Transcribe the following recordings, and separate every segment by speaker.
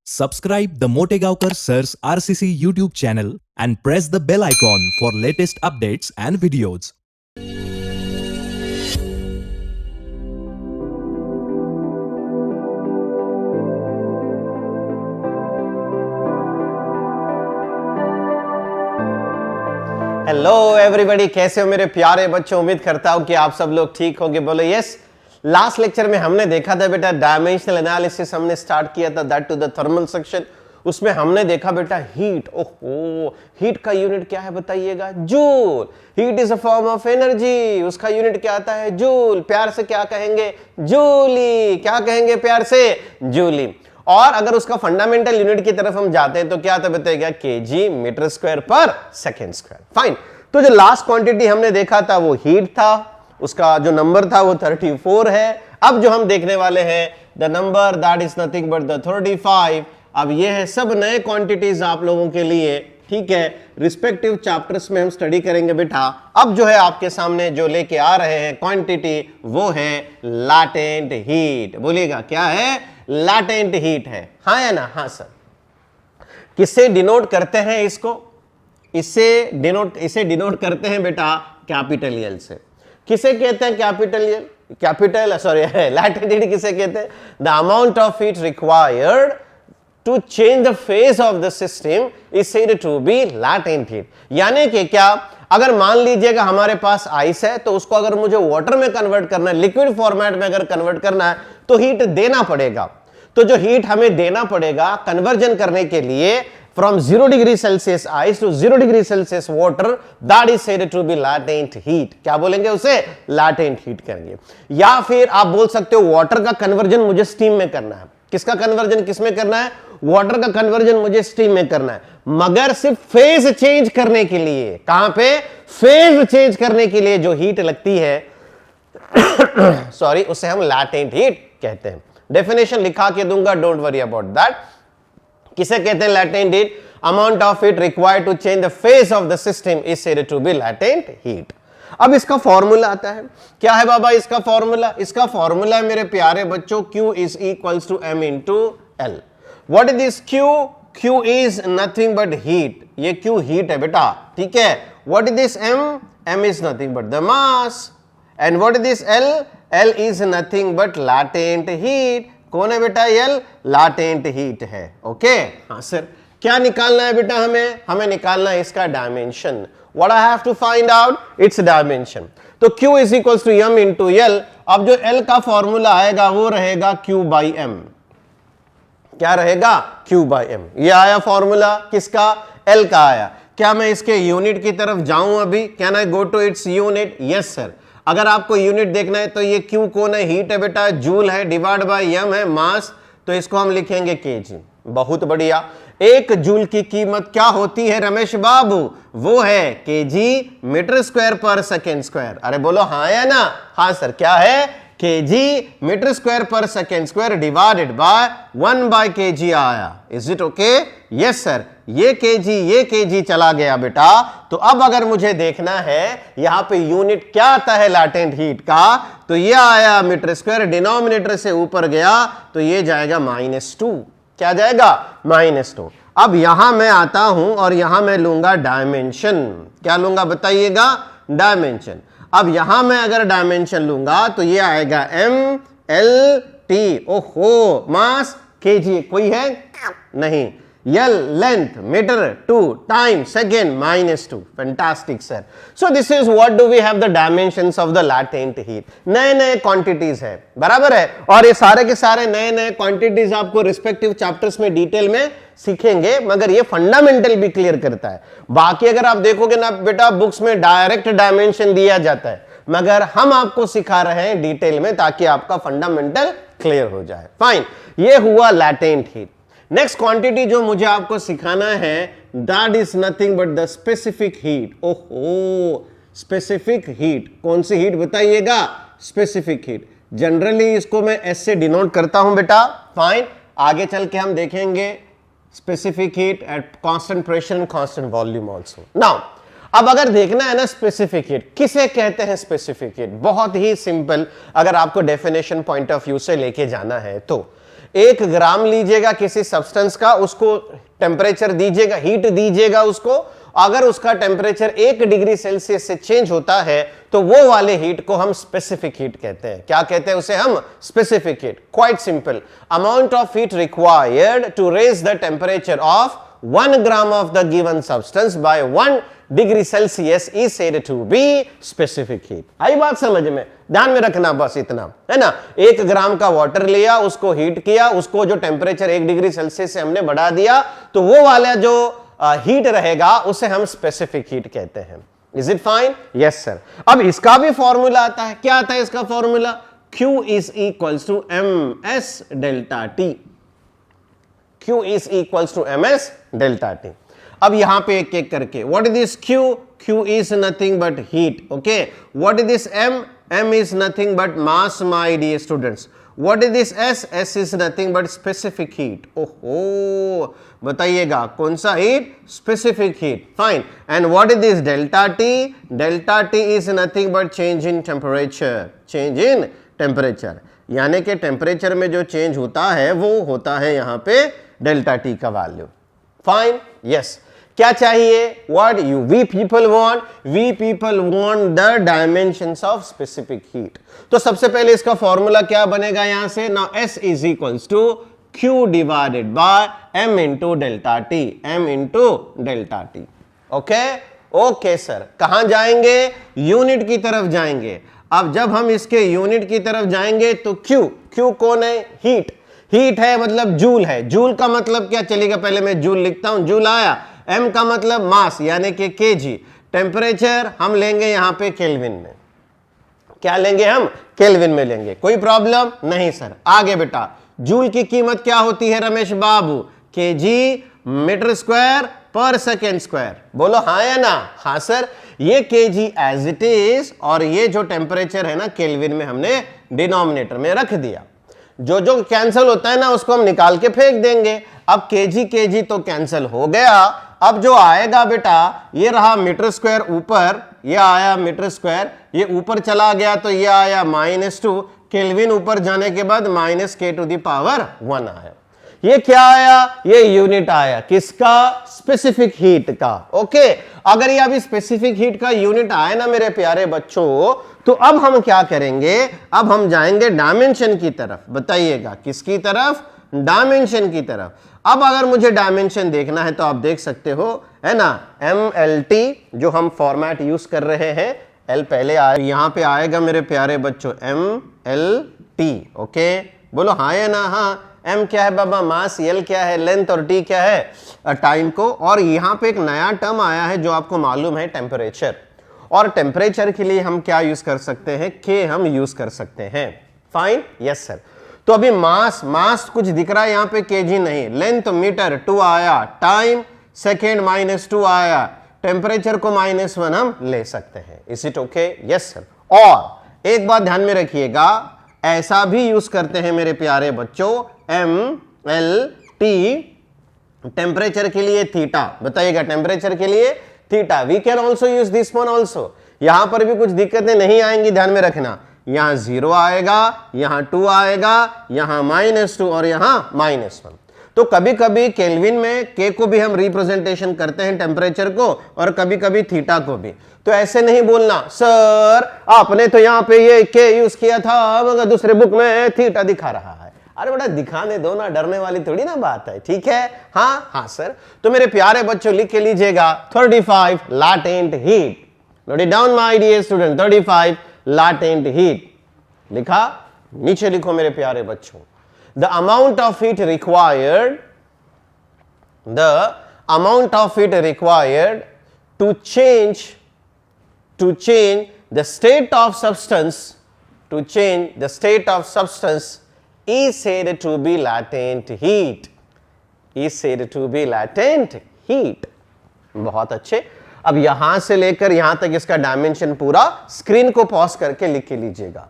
Speaker 1: Subscribe the Motegaonkar Sir's RCC YouTube channel and press the bell icon for latest updates and videos.
Speaker 2: Hello everybody, कैसे हो मेरे प्यारे बच्चों। उम्मीद करता हूं कि आप सब लोग ठीक होंगे। बोलो यस। लास्ट लेक्चर में हमने देखा था बेटा डायमेंशनल एनालिसिस हमने स्टार्ट किया था, that to the thermal section. उसमें हमने देखा बेटा हीट। ओहो, हीट का यूनिट क्या है बताइएगा? Joule. Heat is a form of energy, उसका यूनिट क्या आता है? जूल। प्यार से क्या कहेंगे? जूली। क्या कहेंगे प्यार से? जूली। और अगर उसका फंडामेंटल यूनिट की तरफ हम जाते हैं तो क्या था बताइएगा? केजी मीटर स्क्वायर पर सेकेंड स्क्वायर। फाइन। तो जो लास्ट क्वांटिटी हमने देखा था वो हीट था, उसका जो नंबर था वो 34 है। अब जो हम देखने वाले हैं the number that is nothing but the 35। अब ये है सब नए क्वांटिटीज आप लोगों के लिए, ठीक है। रिस्पेक्टिव चैप्टर्स में हम स्टडी करेंगे बेटा। अब जो है आपके सामने जो लेके आ रहे हैं क्वांटिटी वो है लैटेंट हीट। बोलिएगा क्या है? लैटेंट हीट है। हाँ या ना? हाँ सर। किससे डिनोट करते हैं इसको? इसे डिनोट करते हैं बेटा कैपिटल एल से। किसे कहते हैं कैपिटल एल? लैटेंट हीट किसे कहते हैं? The amount of heat required to change the phase of the system is said to be latent heat। यानी कि क्या, अगर मान लीजिएगा हमारे पास आइस है तो उसको अगर मुझे वाटर में कन्वर्ट करना है, लिक्विड फॉर्मेट में अगर कन्वर्ट करना है तो हीट देना पड़ेगा। तो जो हीट हमें देना पड़ेगा कन्वर्जन करने के लिए from 0 degree Celsius ice to 0 degree Celsius water, that is said to be latent heat. क्या बोलेंगे उसे? लैटेंट हीट करेंगे। या फिर आप बोल सकते हो वाटर का कन्वर्जन मुझे स्टीम में करना है। किसका कन्वर्जन किस में करना है? वाटर का कन्वर्जन मुझे स्टीम में करना है, मगर सिर्फ फेज चेंज करने के लिए। कहां पे? फेज चेंज करने के लिए जो हीट लगती है सॉरी, उसे हम लैटेंट हीट कहते हैं। डेफिनेशन लिखा के दूंगा, डोंट वरी अबाउट दैट। किसे कहते हैं latent heat? Amount of heat required to change the phase of the system is said to be latent heat. अब इसका फॉर्मूला आता है। क्या है बाबा इसका फॉर्मूला? इसका फॉर्मूला है मेरे प्यारे बच्चों, Q is equals to m into L। What is this Q? Q is nothing but heat. ये Q हीट है बेटा, ठीक है। What is this M? M is nothing but the mass. And what is this L? L is nothing but latent heat. कौन है बेटा? L latent heat है। Okay हाँ सर। क्या निकालना है बेटा? हमें निकालना है इसका dimension. What I have to find out its dimension। तो Q is equals to m into L। अब जो L का फॉर्मूला आएगा वो रहेगा Q by M। क्या रहेगा? Q by M। ये आया फॉर्मूला किसका? L का आया। क्या मैं इसके यूनिट की तरफ जाऊं अभी? Can I go to its unit? Yes sir. अगर आपको यूनिट देखना है तो ये Q कौन है? हीट है बेटा, जूल है, डिवाइड बाय M है मास, तो इसको हम लिखेंगे kg। बहुत बढ़िया। एक जूल की कीमत क्या होती है रमेश बाबू? वो है केजी मीटर स्क्वायर पर सेकेंड स्क्वायर। अरे बोलो हाँ या ना? हाँ सर। क्या है? केजी मीटर स्क्वायर पर second square divided by 1 by kg आया। Is it okay? Yes sir. ये केजी चला गया बेटा। तो अब अगर मुझे देखना है यहां पे यूनिट क्या आता है लैटेंट हीट का, तो ये आया मीटर स्क्वायर, डिनोमिनेटर से ऊपर गया तो ये जाएगा -2। क्या जाएगा? -2। अब यहां मैं आता हूं और यहां मैं लूंगा डायमेंशन। क्या लूंगा बताइएगा? डायमेंशन। अब यहां मैं अगर डायमेंशन लूंगा तो ये आएगा MLT। ओहो, मास केजी कोई है नहीं। L length metre 2 time second -2। Fantastic sir. So this is what do we have the dimensions of the latent heat. नए नए क्वांटिटीज है, बराबर है। और ये सारे के सारे नए नए क्वांटिटीज आपको रिस्पेक्टिव चैप्टर्स में डिटेल में सीखेंगे, मगर ये फंडामेंटल भी क्लियर करता है। बाकी अगर आप देखोगे ना बेटा, बुक्स में डायरेक्ट डायमेंशन दिया जाता है, मगर हम आपको सिखा रहे हैं डिटेल में ताकि आपका फंडामेंटल क्लियर हो जाए। फाइन। ये हुआ लैटेंट हीट। नेक्स्ट क्वांटिटी जो मुझे आपको सिखाना है that is nothing but the specific heat. ओहो, स्पेसिफिक हीट। कौन सी हीट बताइएगा? Specific heat. जनरली इसको मैं S से डिनोट करता हूं बेटा। फाइन। आगे चल के हम देखेंगे specific heat at constant pressure and constant volume also. Now अब अगर देखना है ना स्पेसिफिक हीट किसे कहते हैं? स्पेसिफिक हीट बहुत ही सिंपल, अगर आपको डेफिनेशन पॉइंट ऑफ व्यू से लेके जाना है तो 1 ग्राम लीजिएगा किसी सब्सटेंस का, उसको टेम्परेचर दीजिएगा, हीट दीजिएगा उसको, अगर उसका टेम्परेचर 1 डिग्री सेल्सियस से चेंज होता है तो वो वाले हीट को हम स्पेसिफिक हीट कहते हैं। क्या कहते हैं उसे हम? Specific heat. Quite simple, amount of heat required to raise the temperature of 1 gram of the given substance by 1 degree Celsius is said to be specific heat। आई बात समझ में? ध्यान में रखना बस इतना, है ना। 1 ग्राम का वाटर लिया, उसको हीट किया, उसको जो टेम्परेचर 1 डिग्री सेल्सियस से हमने बढ़ा दिया, तो वो वाला जो हीट रहेगा उसे हम स्पेसिफिक हीट कहते हैं। Is it fine? Yes sir. अब इसका भी फॉर्मूला आता है। क्या आता है इसका formula? Q is equals to ms delta T। Q is equals to ms delta T। अब यहां पे एक एक करके, what is this Q? Q is nothing but heat, okay। what is this M? M is nothing but mass, my dear students। what is this S? S is nothing but specific heat। ओहो, बताइएगा कौन सा heat? Specific heat. Fine. And what is this delta T? delta T is nothing but change in temperature। change in temperature, यानी कि temperature में जो change होता है वो होता है यहां पे डेल्टा टी का वैल्यू। Fine, yes. क्या चाहिए? What you we people want? We people want the dimensions of specific heat. तो सबसे पहले इसका फॉर्मूला क्या बनेगा यहां से? Now S is equals to Q divided by M into delta T. M into delta T. Okay okay sir. कहां जाएंगे? यूनिट की तरफ जाएंगे। अब जब हम इसके यूनिट की तरफ जाएंगे तो क्यू, क्यू कौन है? हीट। हीट है मतलब जूल है। जूल का मतलब क्या? चलेगा पहले मैं जूल लिखता हूं, जूल आया। एम का मतलब मास यानी कि केजी। टेम्परेचर हम लेंगे यहां पे केल्विन में। क्या लेंगे हम? केल्विन में लेंगे। कोई प्रॉब्लम नहीं सर। आगे बेटा, जूल की कीमत क्या होती है रमेश बाबू? केजी मीटर स्क्वायर पर सेकेंड स्क्वायर। बोलो हाँ या ना? हाँ सर। ये केजी एज इट इज और ये जो टेम्परेचर है ना केल्विन में हमने डिनोमिनेटर में रख दिया। जो जो कैंसिल होता है ना उसको हम निकाल के फेंक देंगे। अब केजी केजी तो कैंसिल हो गया। अब जो आएगा बेटा, ये रहा मीटर स्क्वायर ऊपर, ये आया मीटर स्क्वायर, ये ऊपर चला गया तो ये आया -2। केल्विन ऊपर जाने के बाद -k⁻1 आया। ये क्या आया? ये यूनिट आया। किसका? स्पेसिफिक हीट का। ओके, अगर ये अभी स्पेसिफिक हीट का यूनिट आया ना मेरे प्यारे बच्चों, तो अब हम क्या करेंगे? अब हम जाएंगे डायमेंशन की तरफ। बताइएगा किसकी तरफ? डायमेंशन की तरफ। अब अगर मुझे डायमेंशन देखना है तो आप देख सकते हो, है ना, MLT जो हम फॉर्मेट यूज कर रहे हैं। L पहले आए, यहां पे आएगा मेरे प्यारे बच्चों MLT। ओके, बोलो हाँ या ना? हाँ। M क्या है बाबा? मास। L क्या है? लेंथ। और T क्या है? टाइम को। और यहां पे एक नया टर्म आया है जो आपको मालूम है, टेम्परेचर। और टेम्परेचर के लिए हम क्या यूज कर सकते हैं? K हम यूज कर सकते हैं। Fine, yes sir. तो अभी मास, मास कुछ दिख रहा है यहां पे, केजी नहीं। लेंथ मीटर 2 आया, टाइम सेकेंड -2 आया, टेम्परेचर को -1 हम ले सकते हैं। Is it okay? Yes sir. और एक बात ध्यान में रखिएगा, ऐसा भी यूज करते हैं मेरे प्यारे बच्चों, MLT टेम्परेचर के लिए थीटा। बताइएगा टेम्परेचर के लिए theta. We can also use this one also. यहां पर भी कुछ दिक्कतें नहीं आएंगी, ध्यान में रखना। यहां 0 आएगा, यहां 2 आएगा, यहां -2 और यहां -1। तो कभी कभी केल्विन में के को भी हम रिप्रेजेंटेशन करते हैं टेम्परेचर को, और कभी कभी थीटा को भी। तो ऐसे नहीं बोलना सर आपने तो यहां पे ये के यूज किया था मगर दूसरे बुक में थीटा दिखा रहा है। अरे बेटा दिखाने दो ना, डरने वाली थोड़ी ना बात है। ठीक है? हाँ हाँ सर। तो मेरे प्यारे बच्चों लिख के लीजिएगा 35 latent heat। Note it down my dear student, 35 latent heat। लिखा? नीचे लिखो मेरे प्यारे बच्चों, the amount of heat required to change the state of substance, is said to be latent heat। बहुत अच्छे। अब यहां से लेकर यहां तक इसका डायमेंशन पूरा स्क्रीन को पॉज करके लिख के लीजिएगा।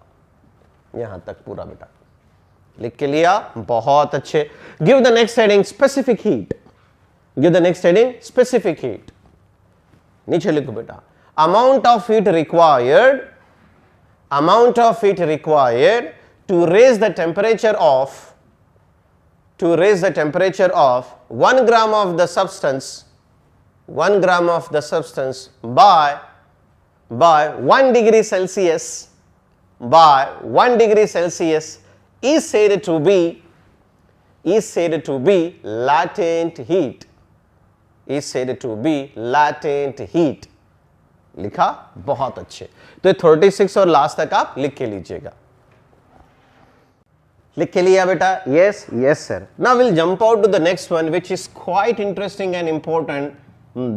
Speaker 2: यहां तक पूरा बेटा लिख के लिया? बहुत अच्छे। Give the next heading specific heat. Give the next heading specific heat. नीचे लिखो बेटा, amount of heat required to raise the temperature of to raise the temperature of 1 gram of the substance, 1 gram of the substance by 1 degree Celsius, by 1 degree Celsius is said to be latent heat, is said to be latent heat. लिखा? बहुत अच्छे। तो 36 और last तक आप लिख के लीजिएगा। लिख के लिया बेटा? Yes, yes sir. Now we'll jump out to the next one which is quite interesting and important.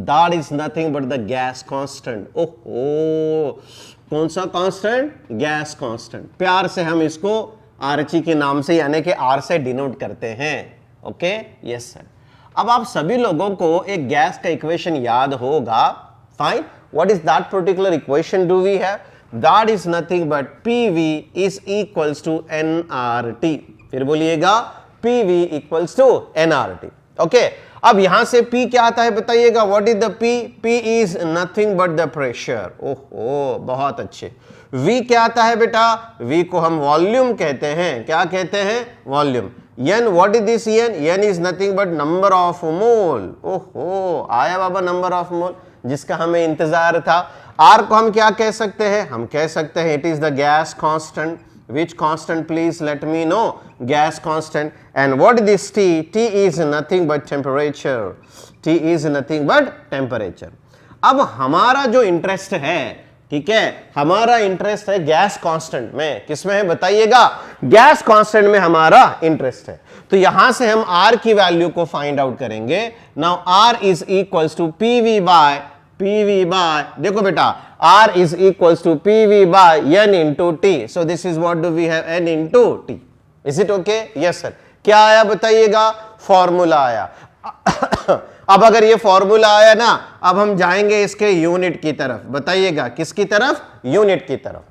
Speaker 2: That is nothing but the gas constant. ओहो, कौन सा constant? Gas constant. प्यार से हम इसको RHE के नाम से यानी कि R से डिनोट करते हैं। ओके? Yes sir. अब आप सभी लोगों को एक गैस का इक्वेशन याद होगा। Fine. What is that particular equation do we have? That is nothing but PV is equals to nRT. फिर बोलिएगा PV equals to nRT. Okay, अब यहां से P क्या आता है बताइएगा? What is the P? P is nothing but the pressure. ओहो, बहुत अच्छे। V क्या आता है बेटा? V को हम वॉल्यूम कहते हैं। क्या कहते हैं? Volume. N, what is this N? N is nothing but number of mole. ओहो, आया बाबा नंबर ऑफ मोल जिसका हमें इंतजार था। R को हम क्या कह सकते हैं? हम कह सकते हैं it is the gas constant. Which constant please let me know? Gas constant. And what is this T? T is nothing but temperature. T is nothing but temperature. अब हमारा जो इंटरेस्ट है, ठीक है, हमारा इंटरेस्ट है गैस कांस्टेंट में। किसमें है बताइएगा? गैस कांस्टेंट में हमारा इंटरेस्ट है। तो यहां से हम R की वैल्यू को फाइंड आउट करेंगे। Now R is equals to PV by देखो बेटा R is equals to PV by N into T. So this is what do we have? N into T. Is it okay? Yes sir. क्या आया बताइएगा? Formula आया। अब अगर ये formula आया ना, अब हम जाएंगे इसके यूनिट की तरफ। बताइएगा किसकी तरफ? यूनिट की तरफ।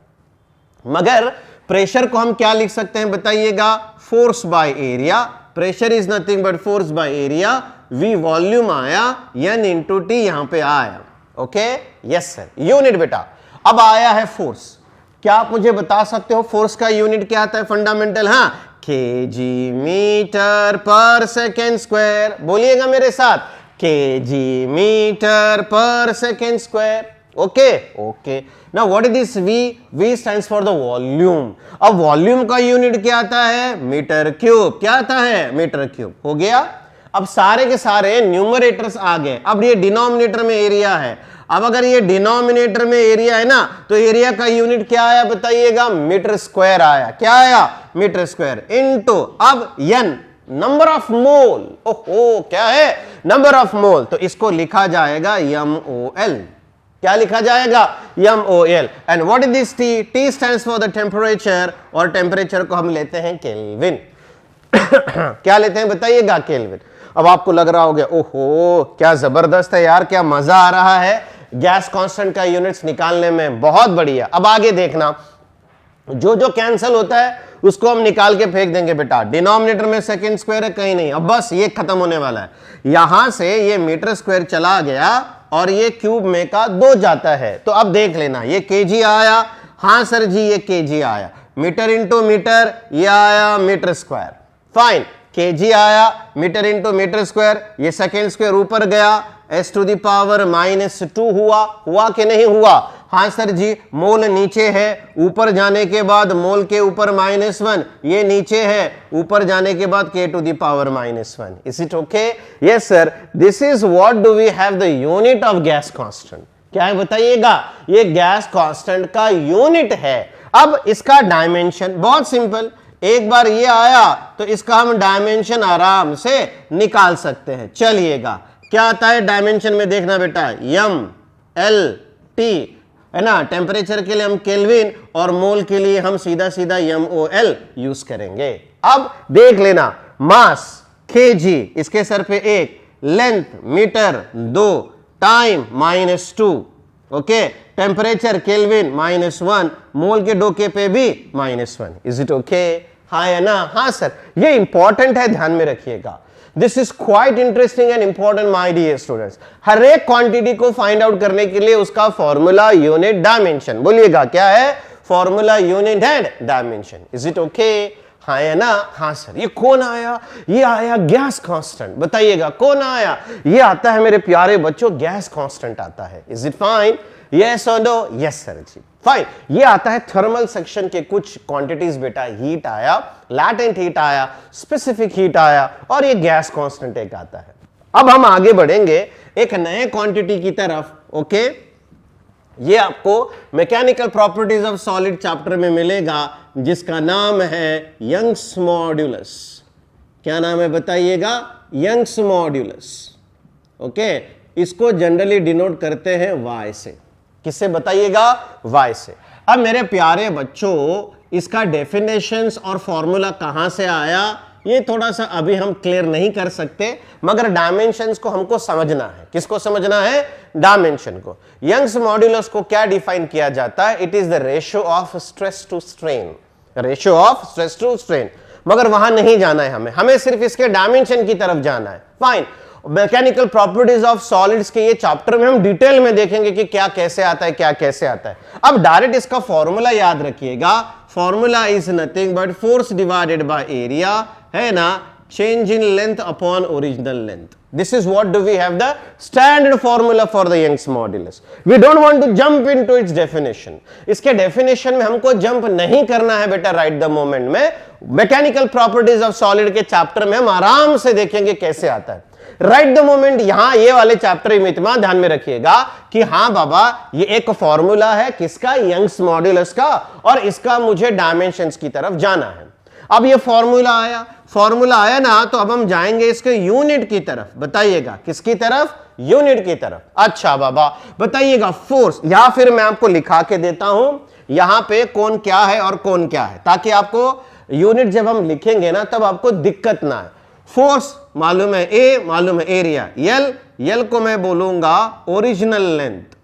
Speaker 2: मगर प्रेशर को हम क्या लिख सकते हैं बताइएगा? Force by area. Pressure is nothing but force by area. V volume आया, N into T यहां पे आया। Okay, yes sir. यूनिट बेटा, अब आया है फोर्स। क्या आप मुझे बता सकते हो फोर्स का यूनिट क्या आता है? फंडामेंटल, हाँ, KG metre per second square. बोलिएगा मेरे साथ, KG metre per second square. Okay okay. Now what is this V? V stands for the volume. अब वॉल्यूम का यूनिट क्या आता है? Metre cube. क्या आता है? Metre cube. हो गया। अब सारे के सारे न्यूमरेटर्स आ गए। अब ये डिनोमिनेटर में एरिया है। अब अगर ये डिनोमिनेटर में एरिया है ना, तो एरिया का यूनिट क्या आया बताइएगा? मीटर स्क्वायर आया। क्या आया? मीटर स्क्वायर इनटू अब N नंबर ऑफ मोल। ओहो, क्या है? Number of mole. तो इसको लिखा जाएगा MOL। क्या लिखा जाएगा? MOL। And what is this T? T stands for the temperature, और टेम्परेचर को हम लेते हैं केल्विन। क्या लेते हैं बताइएगा? केल्विन। अब आपको लग रहा होगा ओहो क्या जबरदस्त है यार, क्या मजा आ रहा है गैस कांस्टेंट का यूनिट्स निकालने में। बहुत बढ़िया। अब आगे देखना, जो जो कैंसिल होता है उसको हम निकाल के फेंक देंगे बेटा। डिनोमिनेटर में सेकंड स्क्वायर है, कहीं नहीं। अब बस ये खत्म होने वाला है। यहां से ये मीटर स्क्वायर चला गया और ये क्यूब में का 2 जाता है। तो अब देख लेना, ये केजी आया। हाँ सर जी, ये केजी आया। मीटर इंटू मीटर, ये आया मीटर स्क्वायर। फाइन। केजी आया, मीटर इंटू मीटर स्क्वायर, ये सेकेंड स्क्वायर ऊपर गया, s टू द पावर -2 हुआ कि नहीं हुआ? हाँ सर जी। मोल नीचे है, ऊपर जाने के बाद मोल के ऊपर -1, ये नीचे है, ऊपर जाने के बाद k to the power -1। Is it okay? Yes sir. This is what do we have the unit of gas constant. क्या है बताइएगा? ये गैस कांस्टेंट का यूनिट है। अब इसका डायमेंशन बहुत सिंपल, एक बार ये आया तो इसका हम डायमेंशन आराम से निकाल सकते हैं। चलिएगा, क्या आता है डायमेंशन में? देखना बेटा, MLT है ना। टेम्परेचर के लिए हम केल्विन और मोल के लिए हम सीधा सीधा MOL यूज करेंगे। अब देख लेना, मास kg, इसके सर पे 1, length metre 2, time -2, okay, temperature kelvin -1, mole के डोके पे भी -1। Is it okay? हाँ है ना? हाँ सर। ये इंपॉर्टेंट है, ध्यान में रखिएगा। This is quite interesting and important my dear students. हर एक क्वांटिटी को फाइंड आउट करने के लिए उसका फॉर्मूला, यूनिट, डायमेंशन। बोलिएगा क्या है? Formula, unit and dimension. Is it okay? हाँ है ना? हाँ सर। ये कौन आया? ये आया गैस कांस्टेंट। बताइएगा कौन आया? ये आता है मेरे प्यारे बच्चों, गैस कांस्टेंट आता है। Is it fine? यस और नो? यस सर जी, फाइन। ये आता है थर्मल सेक्शन के कुछ क्वांटिटीज बेटा। हीट आया, लैटेंट हीट आया, स्पेसिफिक हीट आया, और ये गैस कांस्टेंट एक आता है। अब हम आगे बढ़ेंगे एक नए क्वांटिटी की तरफ। ओके, ये आपको mechanical properties of solid chapter में मिलेगा, जिसका नाम है यंग्स मॉड्यूलस। क्या नाम है बताइएगा? Young's modulus. ओके, इसको जनरली डिनोट करते हैं वाई से। किससे बताइएगा? वाई से। अब मेरे प्यारे बच्चों, इसका डेफिनेशंस और फॉर्मूला कहां से आया ये थोड़ा सा अभी हम क्लियर नहीं कर सकते, मगर डायमेंशंस को हमको समझना है। किसको समझना है? डायमेंशन को। यंग्स मॉड्यूलस को क्या डिफाइन किया जाता है? It is the ratio of stress to strain. Ratio of stress to strain. मगर वहां नहीं जाना है हमें सिर्फ इसके डायमेंशन की तरफ जाना है। Fine. Mechanical properties of solids के ये चैप्टर में हम डिटेल में देखेंगे कि क्या कैसे आता है, क्या कैसे आता है। अब डायरेक्ट इसका फॉर्मूला याद रखिएगा। Formula is nothing but force divided by area, है ना? Change in length upon original length. This is what do we have the standard formula for the Young's modulus. We don't want to jump into its definition. इसके definition में हमको jump नहीं करना है बेटा right the moment में। Mechanical properties of solid के chapter में हम आराम से देखेंगे कैसे आता है। Right the moment यहाँ ये वाले chapter में इतना ध्यान में रखिएगा कि हाँ बाबा, ये एक formula है किसका? Young's modulus का, और इसका मुझे dimensions की तरफ जाना है। अब ये फॉर्मूला आया ना, तो अब हम जाएंगे इसके यूनिट की तरफ। बताइएगा किसकी तरफ? यूनिट की तरफ। अच्छा बाबा बताइएगा फोर्स, या फिर मैं आपको लिखा के देता हूं यहां पे कौन क्या है और कौन क्या है, ताकि आपको यूनिट जब हम लिखेंगे ना तब आपको दिक्कत ना है। फोर्स मालूम है ए, मालूम है एरिया। यल को मैं बोलूंगा ओरिजिनल लेंथ।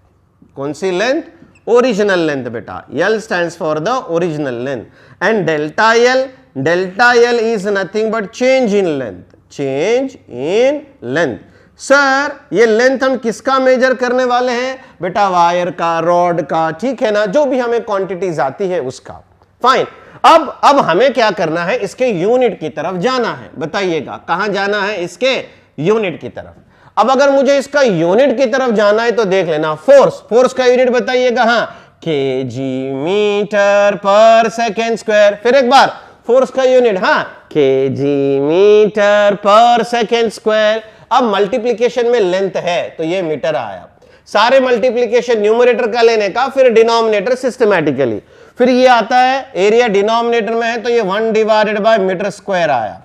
Speaker 2: कौन सी लेंथ? ओरिजिनल लेंथ बेटा। L stands for the original length. And delta L is nothing but change in length. Change in length. Sir ये लेंथ हम किसका मेजर करने वाले हैं? बेटा वायर का, रॉड का, ठीक है ना? जो भी हमें क्वांटिटीज आती है उसका। फाइन। अब हमें क्या करना है? इसके यूनिट की तरफ जाना है। बताइएगा कहां जाना है? इसके यूनिट की तरफ। अब अगर मुझे इसका यूनिट की तरफ जाना है तो देख लेना, फोर्स का यूनिट बताइएगा। हाँ, KG metre per second square. फिर एक बार फोर्स का यूनिट, हाँ, KG metre per second square. अब मल्टीप्लीकेशन में लेंथ है तो ये मीटर आया। सारे मल्टीप्लीकेशन न्यूमरेटर का लेने का, फिर डिनोमिनेटर सिस्टमैटिकली। फिर ये आता है एरिया डिनोमिनेटर में है तो ये 1 डिवाइडेड बाय मीटर स्क्वायर आया।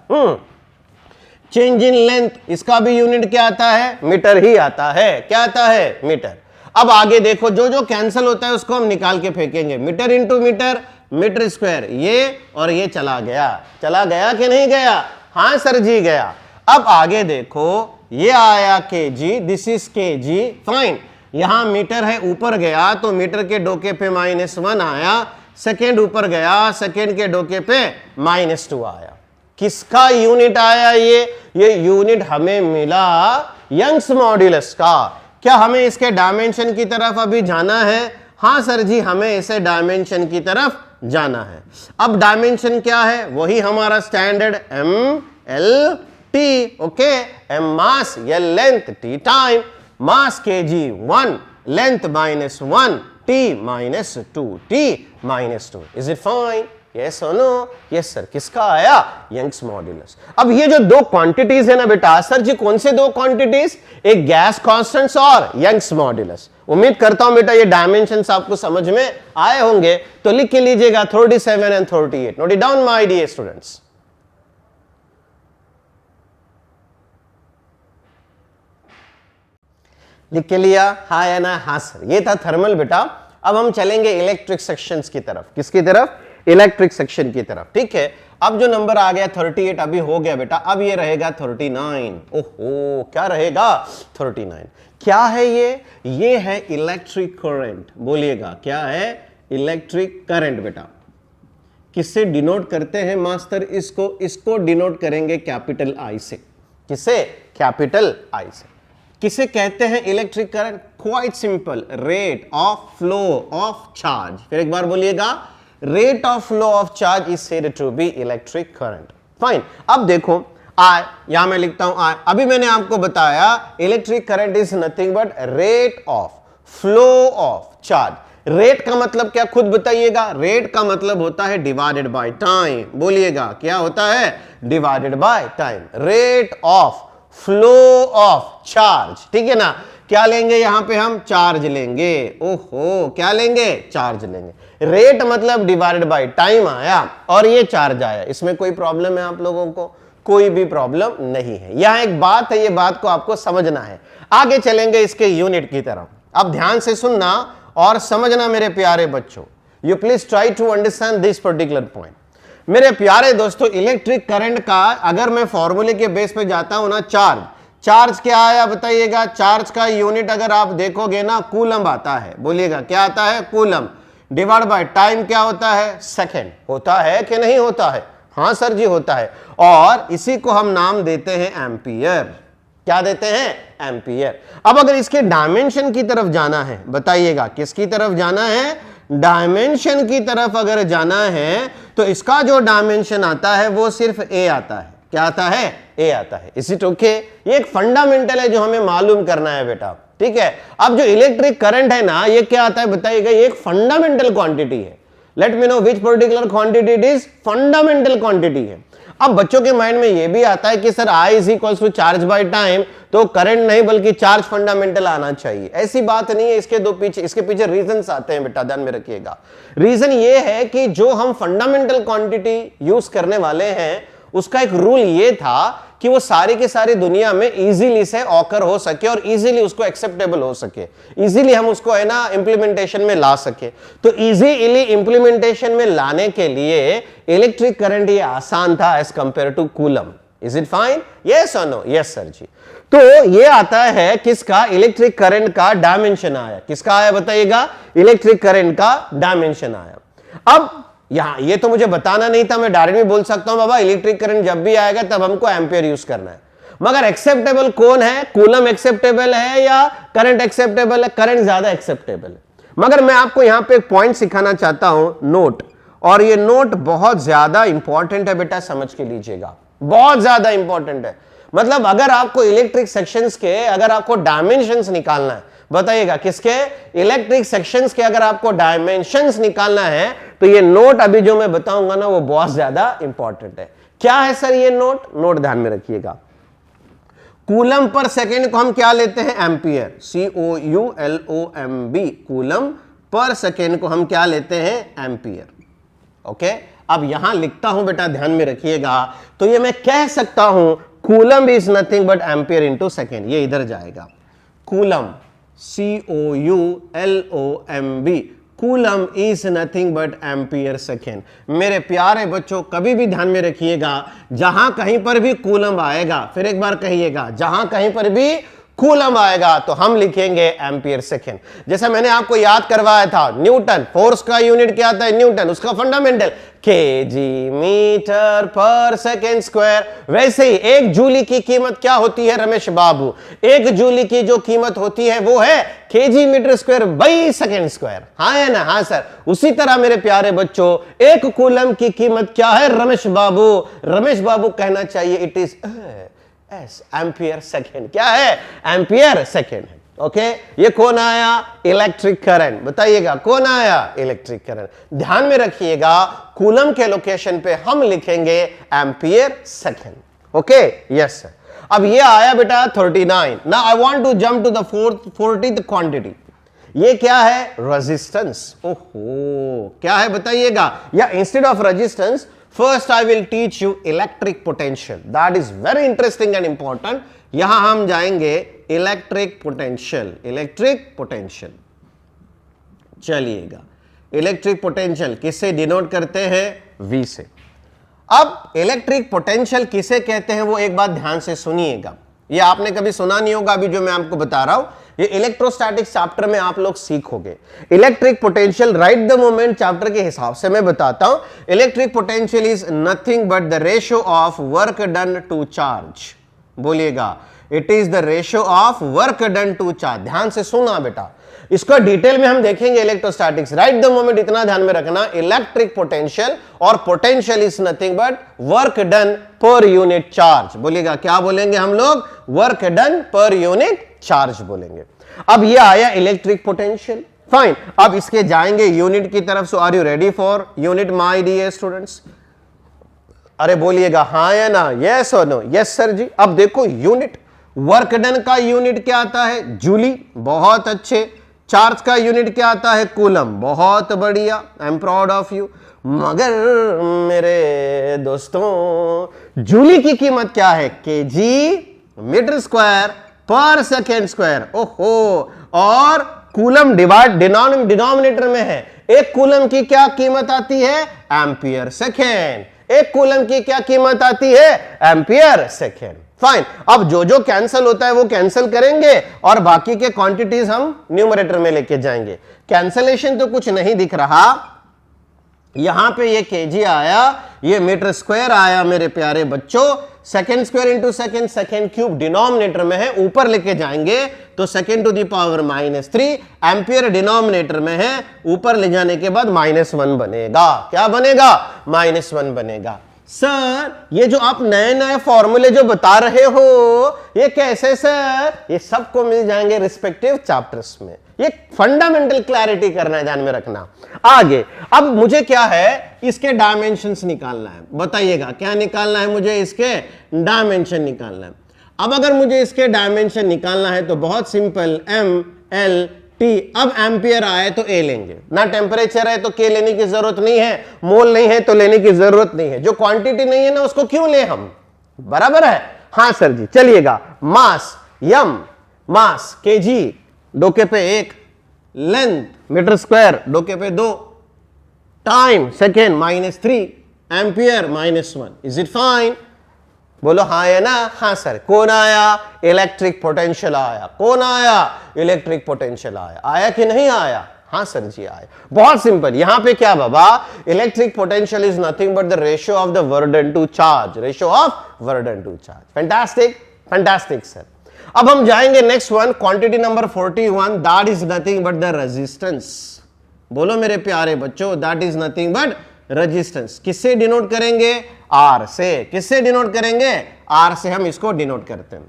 Speaker 2: चेंज इन लेंथ, इसका भी यूनिट क्या आता है? मीटर ही आता है। क्या आता है? मीटर। अब आगे देखो, जो जो कैंसिल होता है उसको हम निकाल के फेंकेंगे। Meter into meter, meter square. ये और ये चला गया कि नहीं गया? हाँ सर जी गया। अब आगे देखो, ये आया KG, this is KG. Fine. यहां मीटर है, ऊपर गया तो मीटर के डोके पे -1 आया। सेकेंड ऊपर गया, सेकेंड के डोके पे -2 आया। किसका यूनिट आया? ये यूनिट हमें मिला यंग्स मॉड्यूलस का। क्या हमें इसके डायमेंशन की तरफ अभी जाना है? हाँ सर जी, हमें इसे डायमेंशन की तरफ जाना है। अब डायमेंशन क्या है? वही हमारा standard MLT। Okay, M mass, L length, T time. Mass kg 1, length -1, T -2, T -2। Is it fine? Yes और नो? Yes sir. किसका आया? Young's modulus. अब ये जो दो क्वांटिटीज है ना बेटा, सर जी कौन से दो क्वांटिटीज? एक गैस कांस्टेंट्स और यंग्स मॉड्यूलस। उम्मीद करता हूं बेटा ये डायमेंशंस आपको समझ में आए होंगे, तो लिख के लीजिएगा 37 and 38। Note it down my dear students. लिख के लिया? हाँ या ना? हाँ सर। ये था थर्मल बेटा। अब हम चलेंगे इलेक्ट्रिक सेक्शंस की तरफ। किसकी तरफ? इलेक्ट्रिक सेक्शन की तरफ। ठीक है, अब जो नंबर आ गया 38 अभी हो गया बेटा, अब ये रहेगा 39। ओहो, क्या रहेगा? 39। क्या है ये है इलेक्ट्रिक करंट। बोलिएगा क्या है? इलेक्ट्रिक करंट बेटा। किससे डिनोट करते हैं मास्टर? इसको डिनोट करेंगे कैपिटल आई से। किसे? कैपिटल आई से। किसे कहते हैं electric current? Quite simple, rate of flow of charge. फिर एक बार बोलिएगा, rate of flow of charge is said to be electric current. Fine, अब देखो I, यहां मैं लिखता हूं I, अभी मैंने आपको बताया electric current is nothing but rate of flow of charge. Rate का मतलब क्या, खुद बताइएगा। रेट का मतलब होता है डिवाइडेड बाय टाइम। बोलिएगा क्या होता है, divided by time. Rate of flow of charge, ठीक है ना। क्या लेंगे यहां पे हम, चार्ज लेंगे। ओहो, क्या लेंगे, चार्ज लेंगे। रेट मतलब डिवाइडेड बाय टाइम आया और ये चार्ज आया। इसमें कोई प्रॉब्लम है आप लोगों को, कोई भी प्रॉब्लम नहीं है। यहां एक बात है, ये बात को आपको समझना है। आगे चलेंगे इसके यूनिट की तरफ। अब ध्यान से सुनना और समझना मेरे प्यारे बच्चों। You please try to understand this particular point. मेरे प्यारे दोस्तों, इलेक्ट्रिक करंट का अगर मैं फॉर्मूले के बेस पे जाता हूं ना, चार्ज क्या आया बताइएगा। चार्ज का यूनिट अगर आप देखोगे ना, कूलम आता है। बोलिएगा क्या आता है, कूलम। डिवाइड बाय टाइम क्या होता है, सेकेंड। होता है कि नहीं होता है, हाँ सर जी होता है। और इसी को हम नाम देते हैं एम्पियर। क्या देते हैं, एम्पियर। अब अगर इसके डायमेंशन की तरफ जाना है, बताइएगा किसकी तरफ जाना है, डायमेंशन की तरफ अगर जाना है तो इसका जो डायमेंशन आता है वो सिर्फ ए आता है। क्या आता है, ए आता है। इसी टोके ये एक फंडामेंटल है जो हमें मालूम करना है बेटा, ठीक है। अब जो इलेक्ट्रिक करंट है ना, ये क्या आता है बताइएगा, ये एक फंडामेंटल क्वांटिटी है। Late me know which particular quantity it is, fundamental quantity है। अब बच्चों के माइंड में यह भी आता है कि sir I is equal to charge by time, तो करंट नहीं बल्कि चार्ज फंडामेंटल आना चाहिए। ऐसी बात नहीं है, इसके पीछे रीजंस आते हैं बेटा, ध्यान में रखिएगा। रीजन ये है कि जो हम फंडामेंटल क्वांटिटी यूज करने वाले हैं उसका एक रूल ये था कि वो सारी के सारी दुनिया में इजीली से ऑकर हो सके और इजीली उसको एक्सेप्टेबल हो सके, इजीली हम उसको है ना इंप्लीमेंटेशन में ला सके। तो इजीली इंप्लीमेंटेशन में लाने के लिए इलेक्ट्रिक करंट ये आसान था as compare to coulomb. Is it fine, yes और नो, यस सर जी। तो ये आता है किसका, इलेक्ट्रिक करंट का डायमेंशन आया। किसका आया बताइएगा, इलेक्ट्रिक करंट का डायमेंशन आया। अब यहां ये तो मुझे बताना नहीं था, मैं डायरेक्ट भी बोल सकता हूं बाबा इलेक्ट्रिक करंट जब भी आएगा तब हमको एम्पियर यूज करना है। मगर एक्सेप्टेबल कौन है, कूलम एक्सेप्टेबल है या करंट एक्सेप्टेबल है, करंट ज्यादा एक्सेप्टेबल है। मगर मैं आपको यहां पे एक पॉइंट सिखाना चाहता हूं, नोट। और ये नोट बहुत ज्यादा इंपॉर्टेंट है बेटा, समझ के लीजिएगा, बहुत ज्यादा इंपॉर्टेंट है। मतलब अगर आपको इलेक्ट्रिक सेक्शंस के अगर आपको डायमेंशंस निकालना है, बताइएगा किसके, इलेक्ट्रिक सेक्शंस के अगर आपको डायमेंशंस निकालना है तो ये नोट अभी जो मैं बताऊंगा ना वो बहुत ज्यादा इंपॉर्टेंट है। क्या है सर ये नोट, नोट ध्यान में रखिएगा। कूलम पर सेकेंड को हम क्या लेते हैं, ampere, COULOMB, coulomb per second को हम क्या लेते हैं, एम्पियर। ओके, अब यहां लिखता हूं बेटा, ध्यान में रखिएगा। तो ये मैं कह सकता हूं coulomb is nothing but ampere into second. ये इधर जाएगा, coulomb COULOMB, coulomb is nothing but ampere second. मेरे प्यारे बच्चों कभी भी ध्यान में रखिएगा, जहां कहीं पर भी कूलम आएगा, फिर एक बार कहिएगा, जहां कहीं पर भी कूलम आएगा तो हम लिखेंगे एम्पियर सेकेंड। जैसा मैंने आपको याद करवाया था, न्यूटन, फोर्स का यूनिट क्या आता है, न्यूटन, उसका fundamental KG metre per second square. वैसे ही एक जूली की कीमत क्या होती है रमेश बाबू, एक जूली की जो कीमत होती है वो है KG metre square by second square. हाँ है ना, हाँ सर। उसी तरह मेरे प्यारे बच्चों एक कूलम की कीमत क्या है रमेश बाबू, रमेश बाबू कहना चाहिए इट इज एम्पियर सेकेंड। क्या है, एम्पियर सेकेंड है। ओके, ये कौन आया, इलेक्ट्रिक करंट। बताइएगा कौन आया, इलेक्ट्रिक करंट। ध्यान में रखिएगा कूलम के लोकेशन पे हम लिखेंगे ampere second. Okay, yes sir. अब ये आया बेटा 39। Now I want to jump to the 40th quantity. ये क्या है, रेजिस्टेंस। ओहो, क्या है बताइएगा, या instead of resistance first I will teach you electric potential, that is very interesting and important। यहां हम जाएंगे इलेक्ट्रिक पोटेंशियल, इलेक्ट्रिक पोटेंशियल। चलिएगा, इलेक्ट्रिक पोटेंशियल किससे डिनोट करते हैं, V से। अब इलेक्ट्रिक पोटेंशियल किसे कहते हैं वो एक बात ध्यान से सुनिएगा, ये आपने कभी सुना नहीं होगा, अभी जो मैं आपको बता रहा हूं ये इलेक्ट्रोस्टैटिक चैप्टर में आप लोग सीखोगे। Electric potential right the moment chapter के हिसाब से मैं बताता हूं। Electric potential is nothing but the ratio of work done to charge. बोलिएगा, it is the ratio of work done to charge. ध्यान से सुना बेटा, इसको डिटेल में हम देखेंगे इलेक्ट्रोस्टैटिक्स। राइट द मोमेंट इतना ध्यान में रखना, इलेक्ट्रिक पोटेंशियल और potential is nothing but work done per unit charge. बोलिएगा क्या बोलेंगे हम लोग? Work done per unit charge बोलेंगे। अब ये आया इलेक्ट्रिक पोटेंशियल, फाइन। अब इसके जाएंगे यूनिट की तरफ। So are you ready for unit my dear students? अरे बोलिएगा हाँ या ना, यस और नो? यस सर जी। अब देखो यूनिट, वर्क डन का यूनिट क्या आता है? जूली, बहुत अच्छे। चार्ज का यूनिट क्या आता है? कूलम, बहुत बढ़िया, I am proud of you. मगर मेरे दोस्तों जूली की कीमत क्या है? केजी मीटर स्क्वायर पर सेकेंड स्क्वायर। ओहो, और कूलम डिनोमिनेटर में है। एक कूलम की क्या कीमत आती है? Ampere second. एक कूलम की क्या कीमत आती है? Ampere second. फाइन। अब जो जो कैंसिल होता है वो कैंसिल करेंगे और बाकी के क्वांटिटीज हम न्यूमरेटर में लेके जाएंगे। कैंसिलेशन तो कुछ नहीं दिख रहा, यहां पे ये केजी आया, ये मीटर स्क्वायर आया मेरे प्यारे बच्चों। Second square into second, second cube denominator में है, ऊपर लेके जाएंगे तो second to the power -3। Ampere denominator में है, ऊपर ले जाने के बाद -1 बनेगा। क्या बनेगा? -1 बनेगा। सर ये जो आप नए नए फॉर्मूले जो बता रहे हो ये कैसे सर? ये सबको मिल जाएंगे रिस्पेक्टिव चैप्टर्स में। ये फंडामेंटल क्लैरिटी करना है, ध्यान में रखना। आगे अब मुझे क्या है? इसके डायमेंशंस निकालना है। बताइएगा क्या निकालना है मुझे? इसके डायमेंशन निकालना है। अब अगर मुझे इसके डायमेंशन निकालना है तो बहुत सिंपल, एम एल टी। अब एम्पियर आए तो ए लेंगे ना, टेम्परेचर है तो के लेने की जरूरत नहीं है, मोल नहीं है तो लेने की जरूरत नहीं है। जो क्वांटिटी नहीं है ना उसको क्यों ले हम? बराबर है? हाँ सर जी। चलिएगा, मास यम, मास केजी, डोके पे 1, लेंथ मीटर स्क्वायर, डोके पे 2, time second -3, ampere -1। Is it fine? बोलो हाँ या ना? हाँ सर। कौन आया? इलेक्ट्रिक पोटेंशियल आया। कौन आया? इलेक्ट्रिक पोटेंशियल आया। आया कि नहीं आया? हाँ सर जी आया। बहुत सिंपल। यहां पे क्या बाबा? Electric potential is nothing but the ratio of the work done to charge. Ratio of work done to charge. Fantastic, fantastic sir. अब हम जाएंगे next one, quantity number 41, that is nothing but the resistance. बोलो मेरे प्यारे बच्चों, that is nothing but resistance. किससे denote करेंगे? R से। किससे डिनोट करेंगे? आर से हम इसको डिनोट करते हैं।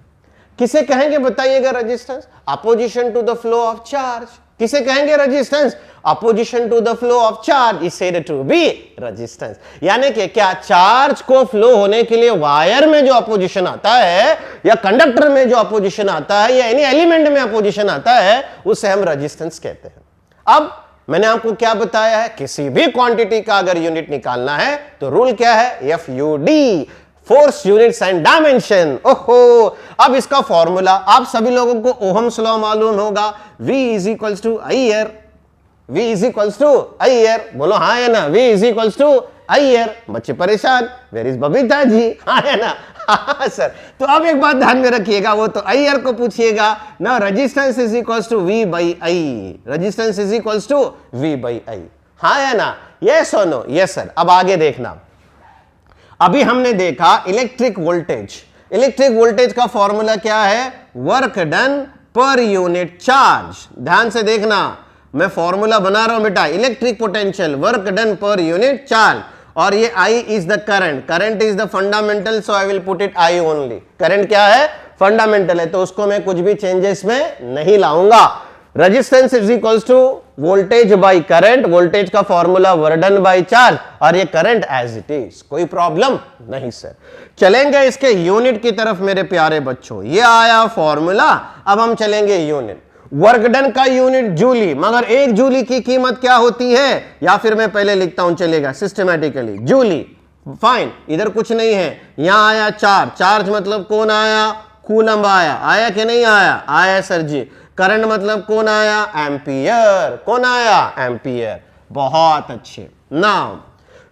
Speaker 2: किसे कहेंगे बताइएगा resistance? Opposition to the flow of charge. किसे कहेंगे resistance? Opposition to the flow of charge is said to be resistance. यानी कि क्या चार्ज को फ्लो होने के लिए वायर में जो अपोजिशन आता है या कंडक्टर में जो अपोजिशन आता है या एनी एलिमेंट में अपोजिशन आता है उसे हम रेजिस्टेंस कहते हैं। अब मैंने आपको क्या बताया है? किसी भी क्वांटिटी का अगर यूनिट निकालना है तो रूल क्या है? FUD, force units and dimension. ओहो, अब इसका फॉर्मूला आप सभी लोगों को ओहम्स लॉ मालूम होगा। V is equals to IR। V is equals to IR। बोलो हाँ या ना? V is equals to IR। बच्चे परेशान, वेयर इज बबीता जी? हाँ या ना? हाँ सर। तो अब एक बात ध्यान में रखिएगा, वो तो IR को पूछिएगा ना। Resistance is equals to V by I। Resistance is equals to V by I। हाँ या ना? यस और नो? Yes sir. अब आगे देखना, अभी हमने देखा इलेक्ट्रिक वोल्टेज। इलेक्ट्रिक वोल्टेज का फॉर्मूला क्या है? Work done per unit charge. ध्यान से देखना, मैं फॉर्मूला बना रहा हूं बेटा। Electric potential, work done per unit charge, और ये I is the current. Current is the fundamental, so I will put it I only. Current क्या है? फंडामेंटल है, तो उसको मैं कुछ भी चेंजेस में नहीं लाऊंगा। Resistance is equals to voltage by current. Voltage का formula work done by charge, और ये करंट एज इट इज। कोई प्रॉब्लम नहीं सर। चलेंगे इसके यूनिट की तरफ मेरे प्यारे बच्चों। ये आया फॉर्मूला, अब हम चलेंगे यूनिट। वर्क डन का यूनिट जूली, मगर एक जूली की कीमत क्या होती है? या फिर मैं पहले लिखता हूं, चलेगा सिस्टमैटिकली। जूली, फाइन, इधर कुछ नहीं है। यहां आया चार्ज। चार्ज मतलब कौन आया? कूलम आया। आया कि नहीं आया? आया सर जी। करंट मतलब कौन आया? एम्पियर। कौन आया? एम्पियर। बहुत अच्छे। Now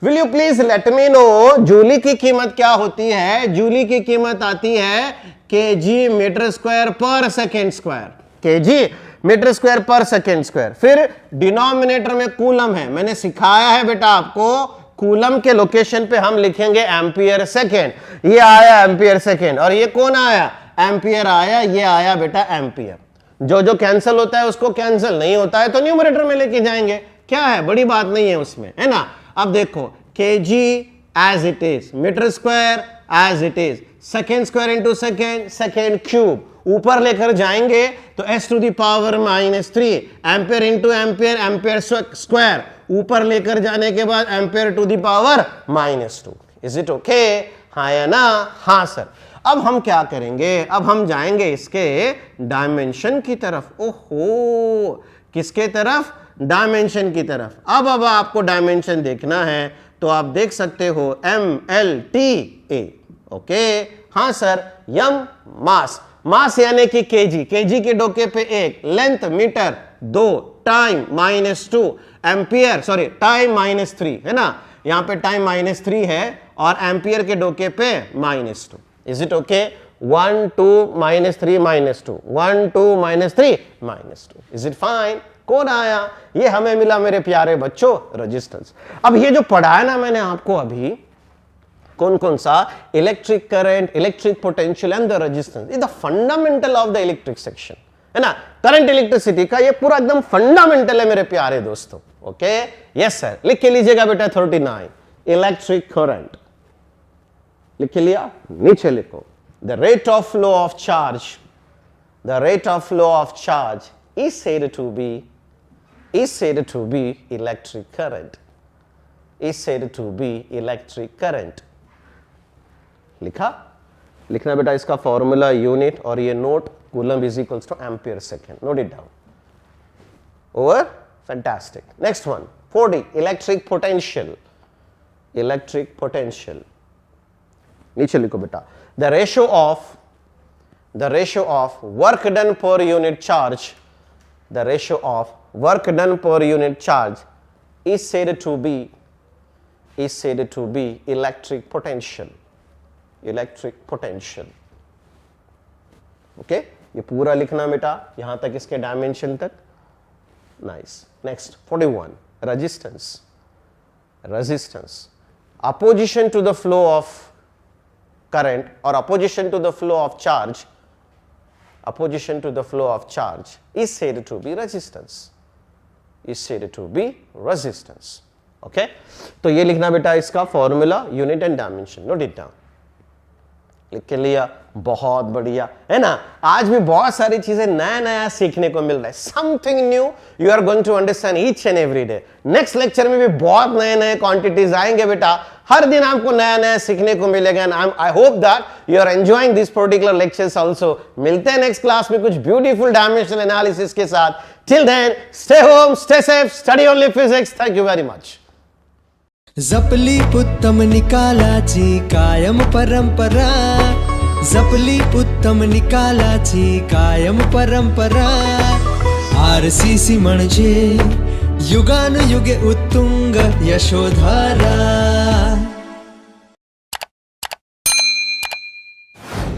Speaker 2: will you please let me know joule की कीमत क्या होती है? जूली की कीमत आती है केजी मीटर स्क्वायर पर second square. KG metre square पर सेकेंड स्क्वायर। फिर डिनोमिनेटर में कूलम है, मैंने सिखाया है बेटा आपको, कूलम के लोकेशन पे हम लिखेंगे एम्पियर सेकेंड। ये आया एम्पियर सेकेंड, और ये कौन आया? एम्पियर आया, ये आया बेटा एम्पियर। जो जो कैंसिल होता है उसको कैंसिल, नहीं होता है तो न्यूमरेटर में लेके जाएंगे, क्या है, बड़ी बात नहीं है उसमें, है ना। अब देखो KG as it is, metre square as it is, second square into second, second cube, ऊपर लेकर जाएंगे तो s to the power -3, ampere into ampere, ampere square, ऊपर लेकर जाने के बाद ampere to the power -2। Is it okay? हाँ या ना? हाँ सर। अब हम क्या करेंगे, अब हम जाएंगे इसके डायमेंशन की तरफ। ओहो, किसके तरफ? डायमेंशन की तरफ। अब आपको डायमेंशन देखना है तो आप देख सकते हो MLTA। ओके, हाँ सर। यम मास, मास यानी कि केजी, केजी के डोके पे 1, length metre 2, time -2, ampere sorry time -3, है ना, यहां पे टाइम -3 है और एम्पियर के डोके पे -2। Is it okay? 1 2 -3 -2, 1 2 -3 -2। Is it fine? कौन आया? ये हमें मिला मेरे प्यारे बच्चों, रेजिस्टेंस। अब ये जो पढ़ाया ना मैंने आपको अभी, कौन कौन सा? Electric current, electric potential and the resistance, the fundamental of the electric section, है ना। करंट इलेक्ट्रिसिटी का ये पूरा एकदम फंडामेंटल है मेरे प्यारे दोस्तों। Okay, yes sir. लिख के लीजिएगा बेटा 39, इलेक्ट्रिक करंट। लिख के लिया? नीचे लिखो, the rate of flow of charge, the rate of flow of charge is said to be electric current, is said to be electric current। लिखा? लिखना बेटा इसका फॉर्मूला, यूनिट और ये note, coulomb is equals two ampere second. Note it down. Over? Fantastic. Next one 40, electric potential, electric potential. नीचे लिखो बेटा, the ratio of work done per unit charge, the ratio of work done per unit charge is said to be electric potential, electric potential। Okay, ये पूरा लिखना बेटा यहां तक, इसके डायमेंशन तक। Nice. Next 41, resistance, resistance, opposition to the flow of current और opposition to the flow of charge, opposition to the flow of charge is said to be resistance, is said to be resistance। okay, तो ये लिखना बेटा इसका formula, unit and dimension. Note it down. लिख के लिया? बहुत बढ़िया, है ना। आज भी बहुत सारी चीजें नया नया सीखने को मिल रहा है, something new you are going to understand each and every day. Next lecture में भी बहुत नए नए क्वांटिटीज आएंगे बेटा, हर दिन आपको नया नया सीखने को मिलेगा। And I hope that you are enjoying this particular lectures also. मिलते हैं नेक्स्ट क्लास में कुछ ब्यूटीफुल डायमेंशनल एनालिसिस के साथ। Till then stay home, stay safe, study only physics. Thank you very much.
Speaker 3: जपली उत्तम निकालाची कायम परंपरा, जपली उत्तम निकालाची कायम परंपरा। RCC म्हणजे युगानुयुगे उत्तुंग यशोधारा।